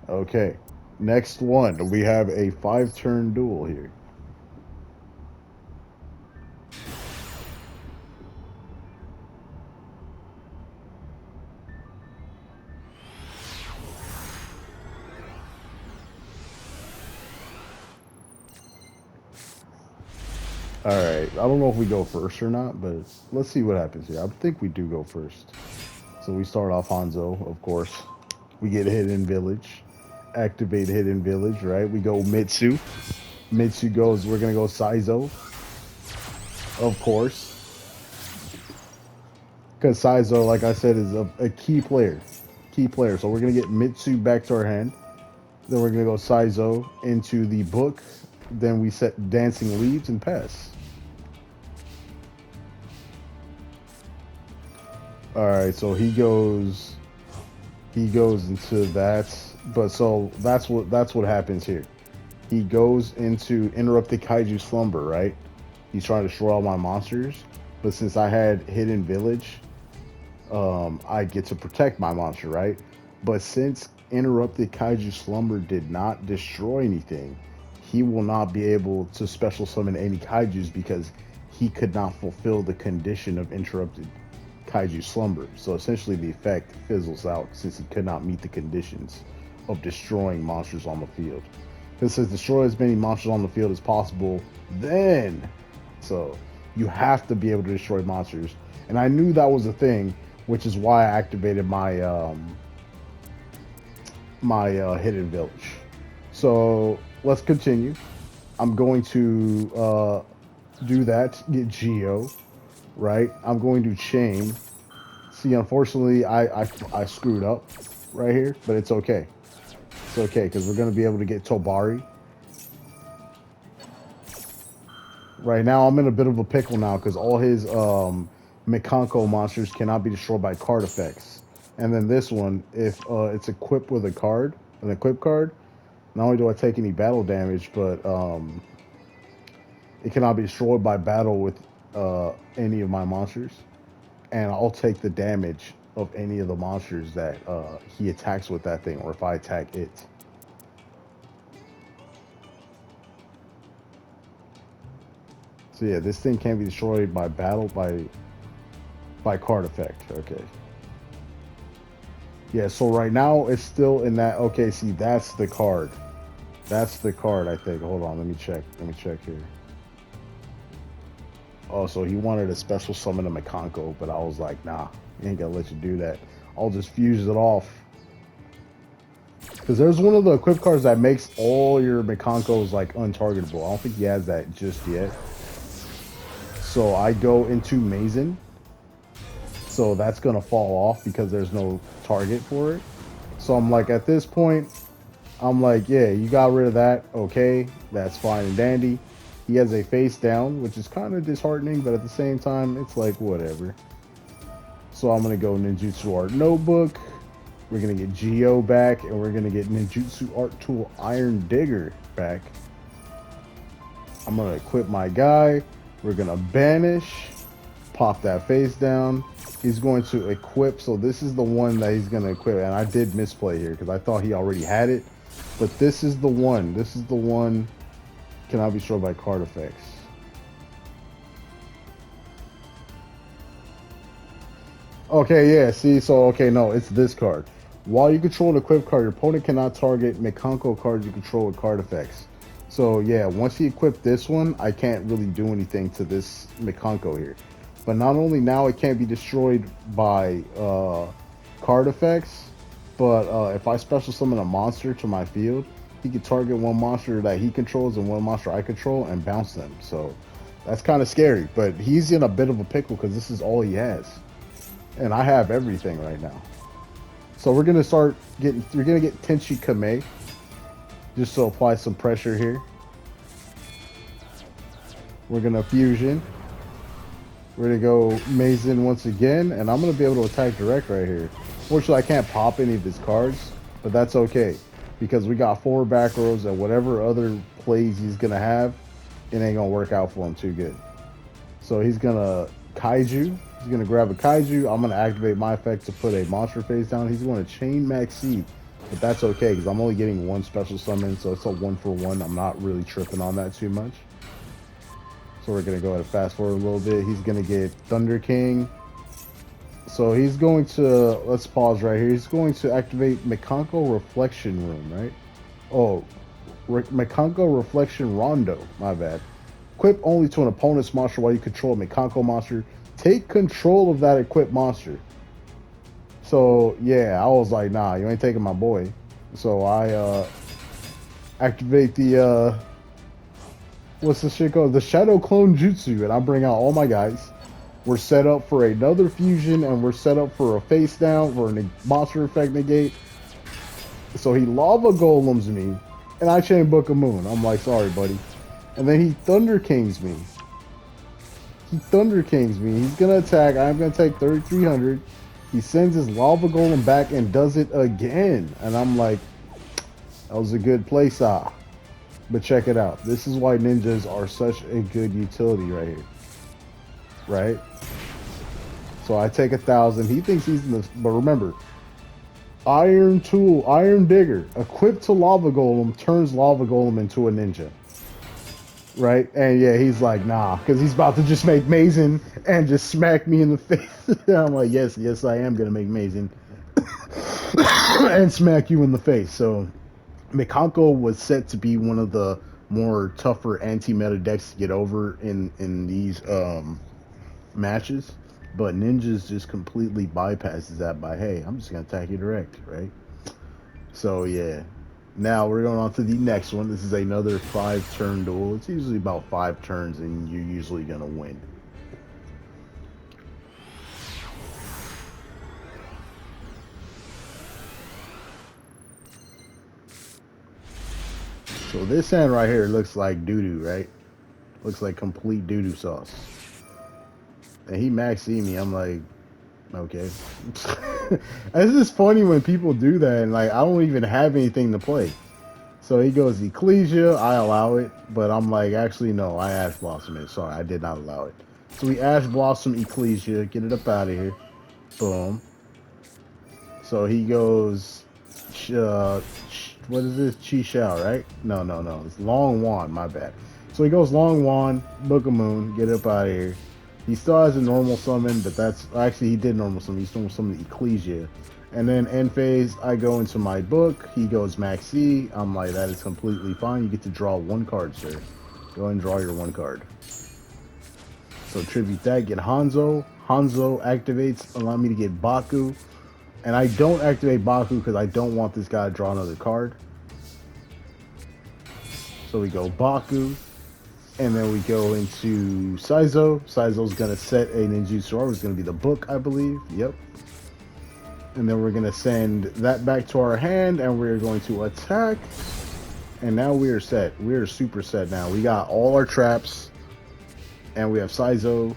Okay, next one. We have a 5-turn duel here. Alright, I don't know if we go first or not, but let's see what happens here. I think we do go first. So we start off Hanzo, of course. We get Hidden Village. Activate Hidden Village, right? We go Mitsu. Mitsu goes, we're going to go Saizo. Of course. Because Saizo, like I said, is a key player. Key player. So we're going to get Mitsu back to our hand. Then we're going to go Saizo into the book. Then we set Dancing Leaves and pass. Alright, so he goes into that. But so that's what happens here. He goes into Interrupted Kaiju Slumber, right? He's trying to destroy all my monsters. But since I had Hidden Village, I get to protect my monster, right? But since Interrupted Kaiju Slumber did not destroy anything, he will not be able to special summon any kaijus because he could not fulfill the condition of Interrupted Kaiju Slumber. So essentially the effect fizzles out since he could not meet the conditions of destroying monsters on the field. It says destroy as many monsters on the field as possible, then. So you have to be able to destroy monsters. And I knew that was a thing, which is why I activated my hidden village. So let's continue. I'm going to do that, get Geo, right? I'm going to chain. See, unfortunately, I screwed up right here, but it's okay. It's okay, because we're going to be able to get Tobari. Right now, I'm in a bit of a pickle now, because all his Mikanko monsters cannot be destroyed by card effects. And then this one, if it's equipped with a card, an equip card, not only do I take any battle damage, but it cannot be destroyed by battle with any of my monsters. And I'll take the damage of any of the monsters that he attacks with that thing, or if I attack it. So yeah, this thing can't be destroyed by battle by card effect. Okay. Yeah, so right now it's still in that. Okay, see, that's the card. That's the card, I think. Hold on, let me check. Let me check here. Oh, so he wanted a special summon a Mikanko, but I was like, nah, he ain't gonna let you do that. I'll just fuse it off. Because there's one of the equip cards that makes all your Mikankos like untargetable. I don't think he has that just yet. So I go into Mazen. So that's gonna fall off because there's no target for it. So I'm like, at this point, I'm like, yeah, you got rid of that. Okay, that's fine and dandy. He has a face down, which is kind of disheartening, but at the same time, it's like, whatever. So I'm going to go Ninjutsu Art Notebook. We're going to get Geo back, and we're going to get Ninjutsu Art Tool Iron Digger back. I'm going to equip my guy. We're going to banish. Pop that face down. He's going to equip. So this is the one that he's going to equip. And I did misplay here because I thought he already had it. But this is the one. This is the one. Cannot be destroyed by card effects. Okay, yeah, see, so, okay, no, it's this card. While you control an equipped card, your opponent cannot target Mikanko cards you control with card effects. So, yeah, once he equipped this one, I can't really do anything to this Mikanko here. But not only now it can't be destroyed by card effects, but if I special summon a monster to my field, he can target one monster that he controls and one monster I control and bounce them. So that's kind of scary, but he's in a bit of a pickle because this is all he has. And I have everything right now. So we're going to start getting, we're going to get Tenchi Kame just to apply some pressure here. We're going to fusion. We're going to go Mazen once again, and I'm going to be able to attack direct right here. Fortunately, I can't pop any of his cards, but that's okay. Because we got 4 back rows and whatever other plays he's going to have, it ain't going to work out for him too good. So he's going to Kaiju. He's going to grab a Kaiju. I'm going to activate my effect to put a monster face down. He's going to chain Maxi, but that's okay because I'm only getting 1 special summon, so it's a 1-for-1. I'm not really tripping on that too much. So we're going to go ahead and fast forward a little bit. He's going to get Thunder King. So he's going to, let's pause right here. He's going to activate Mikanko Reflection Room, right? Oh, Mikanko Reflection Rondo, my bad. Equip only to an opponent's monster while you control a Mikanko monster. Take control of that equipped monster. So, yeah, I was like, nah, you ain't taking my boy. So I activate the, what's this shit called? The Shadow Clone Jutsu, and I bring out all my guys. We're set up for another fusion, and we're set up for a face down, for a monster effect negate. So he lava golems me, and I chain Book of Moon. I'm like, sorry, buddy. And then he Thunder Kings me. He Thunder Kings me. He's going to attack. I'm going to take 3,300. He sends his lava golem back and does it again. And I'm like, that was a good play, Sa. But check it out. This is why ninjas are such a good utility right here. Right? So I take 1,000. He thinks he's in the, but remember, Iron Tool, Iron Digger, equipped to Lava Golem, turns Lava Golem into a ninja. Right? And yeah, he's like, nah, because he's about to just make Mazen and just smack me in the face. I'm like, yes, I am going to make Mazen and smack you in the face. So Mikanko was set to be one of the more tougher anti-meta decks to get over in these matches. But Ninjas just completely bypasses that by, hey, I'm just gonna attack you direct, right? So yeah. Now we're going on to the next one. This is another 5-turn duel. It's usually about 5 turns, and you're usually gonna win. So this hand right here looks like doo-doo, right? Looks like complete doo-doo sauce. And he max see me. I'm like, okay. It's just funny when people do that, and like I don't even have anything to play. So he goes Ecclesia, I allow it, but I'm like, actually no, I Ash Blossom it. Sorry, I did not allow it. So we Ash Blossom Ecclesia, get it up out of here. Boom. So he goes, what is this? Chi Shao, right? No, no, no. It's Long Wand, my bad. So he goes Long Wand, Book of Moon, get up out of here. He still has a normal summon, but that's actually he did normal summon. He's normal summon Ecclesia. And then end phase, I go into my book. He goes Maxi. I'm like, that is completely fine. You get to draw 1 card, sir. Go ahead and draw your 1 card. So tribute that, get Hanzo. Hanzo activates, allow me to get Baku. And I don't activate Baku because I don't want this guy to draw another card. So we go Baku. And then we go into Saizo. Saizo's going to set a Ninjutsu. It's going to be the book, I believe. Yep. And then we're going to send that back to our hand. And we're going to attack. And now we are set. We are super set now. We got all our traps. And we have Saizo.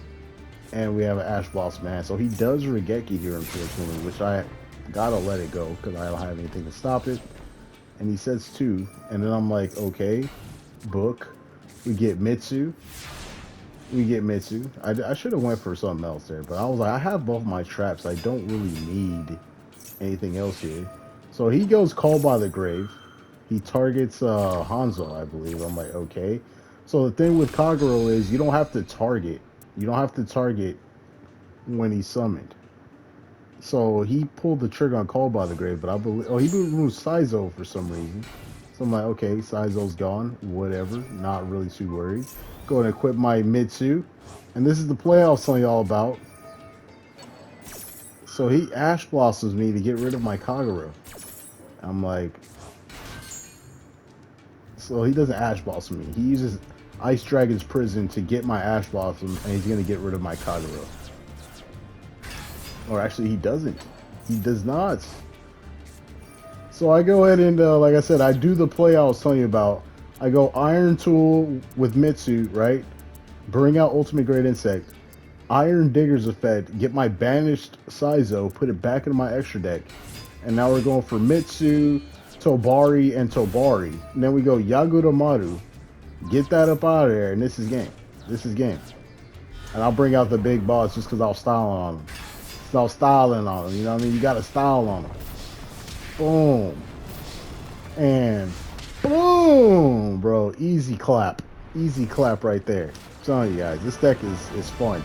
And we have an Ash Blossom man. So he does Regeki here, unfortunately, which I gotta let it go because I don't have anything to stop it. And he says 2. And then I'm like, okay, book. We get Mitsu. We get Mitsu. I should have went for something else there, but I was like, I have both my traps. I don't really need anything else here. So he goes Call by the Grave. He targets Hanzo, I believe. I'm like, okay. So the thing with Kagero is you don't have to target. You don't have to target when he's summoned. So he pulled the trigger on Call by the Grave, but I believe... Oh, he removed Saizo for some reason. So I'm like, okay, Saizo's gone. Whatever. Not really too worried. Go ahead and equip my Mitsu. And this is the play I was telling y'all about. So he Ash Blossoms me to get rid of my Kagero. I'm like... So he doesn't Ash Blossom me. He uses Ice Dragon's Prison to get my Ash Blossom, and he's going to get rid of my Kagero. Or actually, he doesn't. He does not. So I go ahead and, like I said, I do the play I was telling you about. I go Iron Tool with Mitsu, right? Bring out Ultimate Great Insect. Iron Digger's effect. Get my banished Saizo. Put it back into my extra deck. And now we're going for Mitsu, Tobari, and Tobari. And then we go Yaguda Maru. Get that up out of there. And this is game. This is game. And I'll bring out the big boss just because I was styling on him. So styling on him. You know what I mean? You got to style on him. Boom. And boom, bro. Easy clap. Easy clap right there. I'm telling you guys, this deck is fun.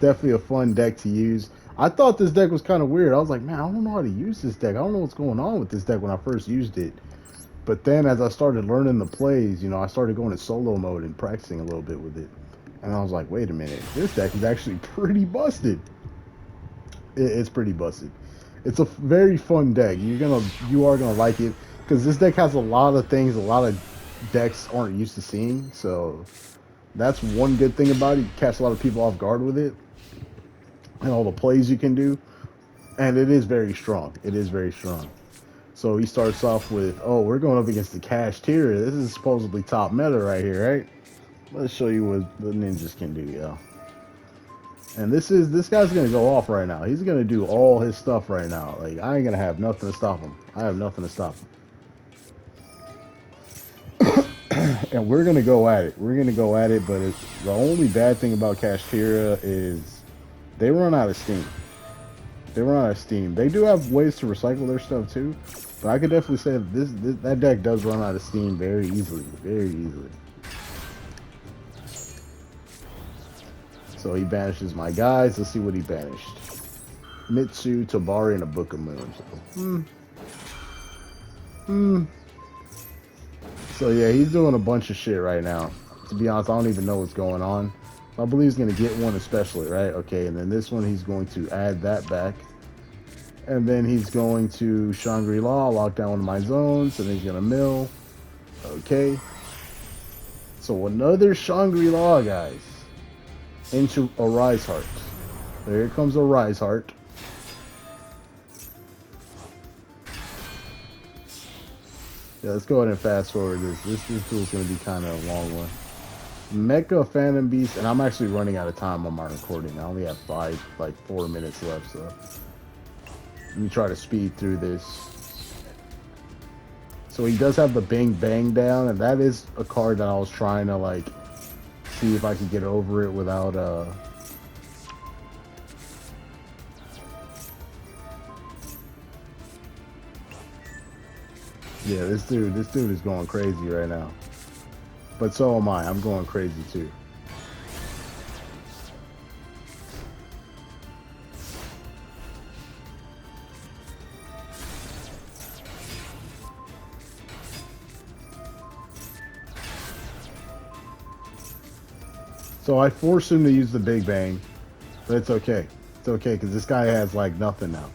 Definitely a fun deck to use. I thought this deck was kind of weird. I was like, man, I don't know how to use this deck. I don't know what's going on with this deck when I first used it. But then as I started learning the plays, you know, I started going to solo mode and practicing a little bit with it. And I was like, wait a minute. This deck is actually pretty busted. It's pretty busted. It's a very fun deck. You are gonna like it because this deck has a lot of things a lot of decks aren't used to seeing. So that's one good thing about it. You catch a lot of people off guard with it, and all the plays you can do. And it is very strong. It is very strong. So he starts off with, oh, we're going up against the Cashteria. This is supposedly top meta right here, right? Let's show you what the ninjas can do, yo. And this guy's gonna go off right now. He's gonna do all his stuff right now. Like I ain't gonna have nothing to stop him. I have nothing to stop him. And we're gonna go at it. We're gonna go at it. But the only bad thing about Cashteria is they run out of steam. They run out of steam. They do have ways to recycle their stuff too. But I could definitely say that deck does run out of steam very easily. Very easily. So he banishes my guys. Let's see what he banished. Mitsu, Tobari, and a Book of Moon. So yeah, he's doing a bunch of shit right now. To be honest, I don't even know what's going on. I believe he's going to get one especially, right? Okay, and then this one he's going to add that back. And then he's going to Shangri-La, lock down one of my zones, and then he's going to mill. Okay. So another Shangri-La, guys. Into a Rise Heart. There comes a Rise Heart. Yeah, let's go ahead and fast forward this. This duel's going to be kind of a long one. Mecha Phantom Beast, and I'm actually running out of time on my recording. I only have 4 minutes left, so let me try to speed through this. So he does have the Bang Bang down, and that is a card that I was trying to like see if I could get over it without yeah, this dude is going crazy right now. But so am I. I'm going crazy too. So I forced him to use the Big Bang, but it's okay. It's okay because this guy has like nothing now.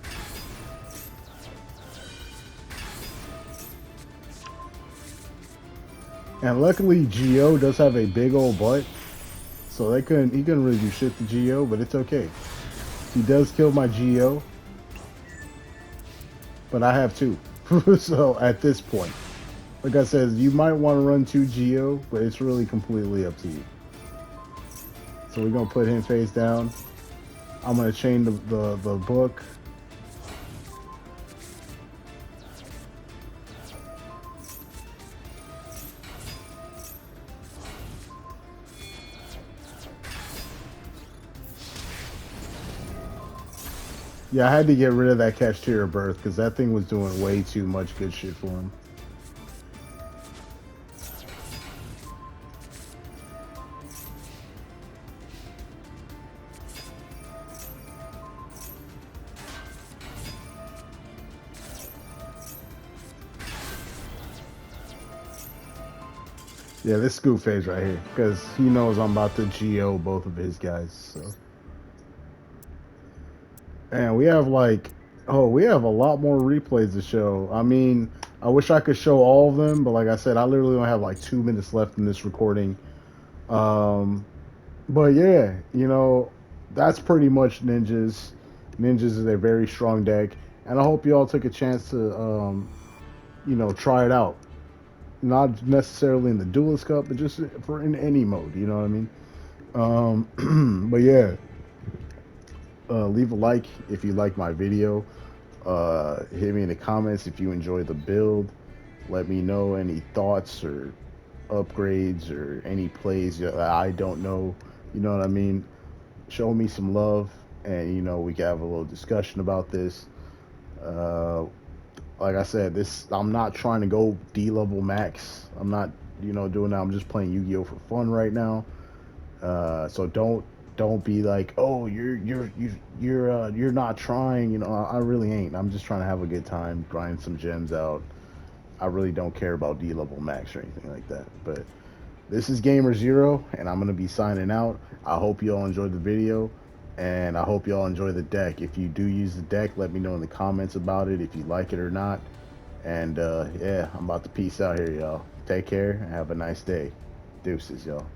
And luckily, Geo does have a big old butt, so he couldn't really do shit to Geo, but it's okay. He does kill my Geo, but I have two. So at this point, like I said, you might want to run 2 Geo, but it's really completely up to you. So we're gonna put him face down. I'm gonna chain the book. Yeah, I had to get rid of that Cashier Birth because that thing was doing way too much good shit for him. Yeah, this scoop phase right here because he knows I'm about to GO both of his guys. So, and we have like, oh, we have a lot more replays to show. I mean, I wish I could show all of them, but like I said, I literally only have like 2 minutes left in this recording. But yeah, that's pretty much Ninjas. Ninjas is a very strong deck, and I hope you all took a chance to, try it out. Not necessarily in the Duelist Cup, but just for in any mode. You know what I mean? But yeah, leave a like if you like my video. Hit me in the comments if you enjoy the build. Let me know any thoughts or upgrades or any plays that I don't know. You know what I mean? Show me some love, and we can have a little discussion about this. Like I said, I'm not trying to go D-level max. I'm not doing that. I'm just playing Yu-Gi-Oh for fun right now. So don't be like, oh, you're not trying. I really ain't. I'm just trying to have a good time, grind some gems out. I really don't care about D-level max or anything like that. But this is GamerZero, and I'm gonna be signing out. I hope you all enjoyed the video, and I hope you all enjoy the deck. If you do use the deck, let me know in the comments about it if you like it or not. And yeah, I'm about to peace out here, y'all. Take care and have a nice day. Deuces, y'all.